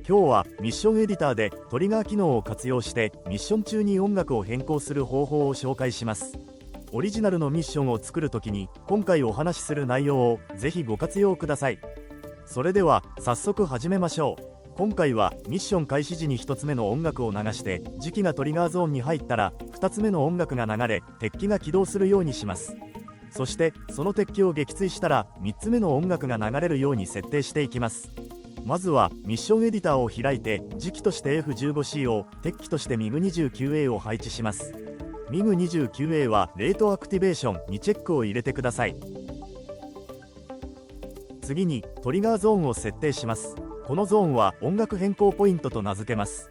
今日はミッションエディターでトリガー機能を活用してミッション中に音楽を変更する方法を紹介します。オリジナルのミッションを作るときに今回お話しする内容をぜひご活用ください。それでは早速始めましょう。今回はミッション開始時に1つ目の音楽を流して時機がトリガーゾーンに入ったら2つ目の音楽が流れ敵機が起動するようにします。そしてその敵機を撃墜したら3つ目の音楽が流れるように設定していきます。まずはミッションエディターを開いて時機として F15C を敵機として MiG29A を配置します。 MiG29A はレートアクティベーションにチェックを入れてください。次にトリガーゾーンを設定します。このゾーンは音楽変更ポイントと名付けます。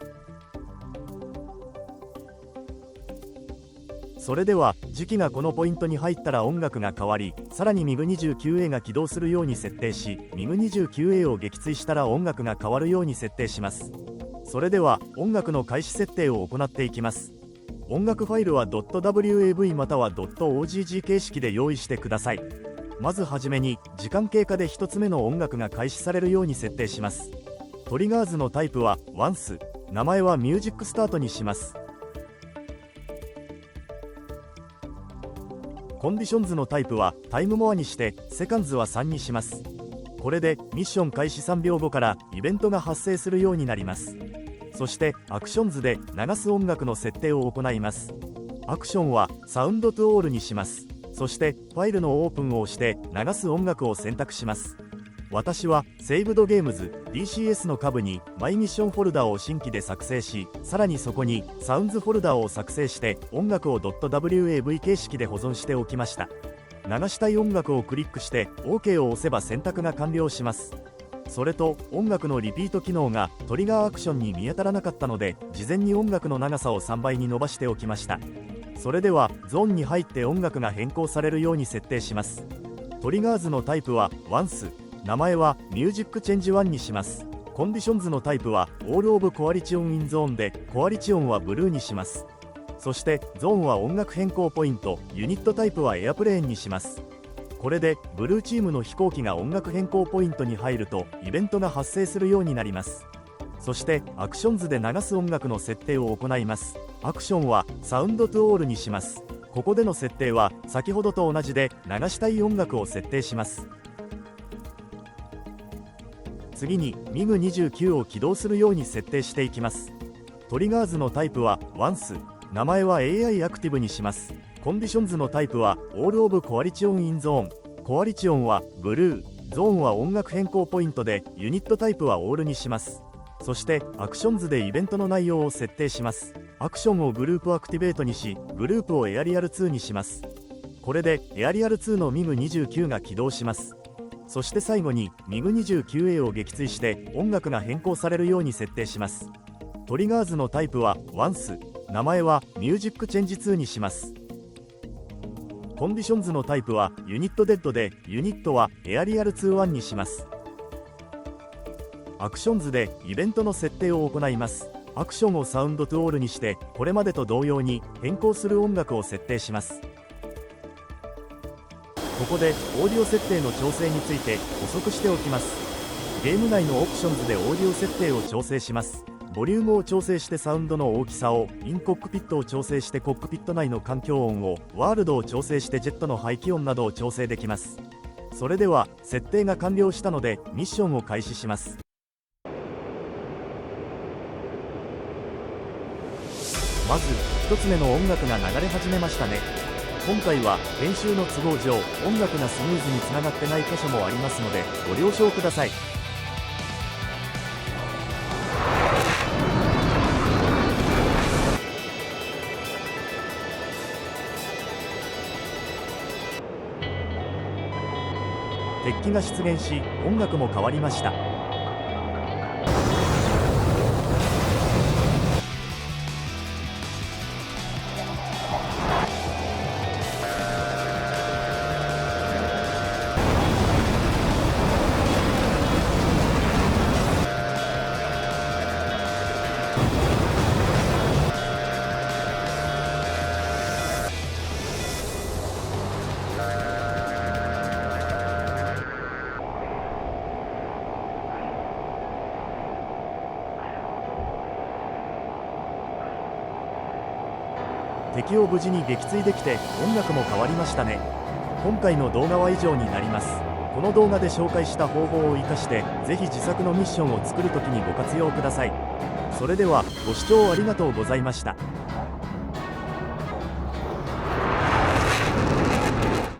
それでは時機がこのポイントに入ったら音楽が変わり、さらに MiG29A が起動するように設定し、 MiG29A を撃墜したら音楽が変わるように設定します。それでは音楽の開始設定を行っていきます。音楽ファイルは .wav または .ogg 形式で用意してください。まずはじめに時間経過で1つ目の音楽が開始されるように設定します。トリガーズのタイプは Once、 名前はミュージックスタートにします。コンディションズのタイプはタイムモアにしてセカンズは3にします。これでミッション開始3秒後からイベントが発生するようになります。そしてアクションズで流す音楽の設定を行います。アクションはサウンドトゥオールにします。そしてファイルのオープンを押して流す音楽を選択します。私は Saved Games DCS の下部にマイミッションフォルダを新規で作成し、さらにそこにサウンズフォルダを作成して音楽を .wav 形式で保存しておきました。流したい音楽をクリックして OK を押せば選択が完了します。それと音楽のリピート機能がトリガーアクションに見当たらなかったので、事前に音楽の長さを3倍に伸ばしておきました。それではゾーンに入って音楽が変更されるように設定します。トリガーズのタイプは Once、 名前はミュージックチェンジ1にします。コンディションズのタイプは All of Coalition in Zone でコアリチオンはブルーにします。そしてゾーンは音楽変更ポイント、ユニットタイプはエアプレーンにします。これでブルーチームの飛行機が音楽変更ポイントに入るとイベントが発生するようになります。そしてアクションズで流す音楽の設定を行います。アクションはサウンドトゥオールにします。ここでの設定は先ほどと同じで流したい音楽を設定します。次に MiG29 を起動するように設定していきます。トリガーズのタイプは Once、 名前は AI アクティブにします。コンディションズのタイプは All of Coalition in Zone、 コアリチオンはブルー、ゾーンは音楽変更ポイントでユニットタイプはオールにします。そしてアクションズでイベントの内容を設定します。アクションをグループアクティベートにし、グループをエアリアル2にします。これでエアリアル2の MiG29 が起動します。そして最後に MiG29A を撃墜して音楽が変更されるように設定します。トリガーズのタイプは Once、 名前はミュージックチェンジ2にします。コンディションズのタイプはユニットデッドでユニットはエアリアル2-1にします。アクションズでイベントの設定を行います。アクションをサウンドトゥオールにしてこれまでと同様に変更する音楽を設定します。ここでオーディオ設定の調整について補足しておきます。ゲーム内のオプションズでオーディオ設定を調整します。ボリュームを調整してサウンドの大きさを、インコックピットを調整してコックピット内の環境音を、ワールドを調整してジェットの排気音などを調整できます。それでは設定が完了したのでミッションを開始します。まず1つ目の音楽が流れ始めましたね。今回は編集の都合上音楽がスムーズにつながってない箇所もありますのでご了承ください。敵機が出現し音楽も変わりました。敵を無事に撃墜できて音楽も変わりましたね。今回の動画は以上になります。この動画で紹介した方法を生かしてぜひ自作のミッションを作るときにご活用ください。それではご視聴ありがとうございました。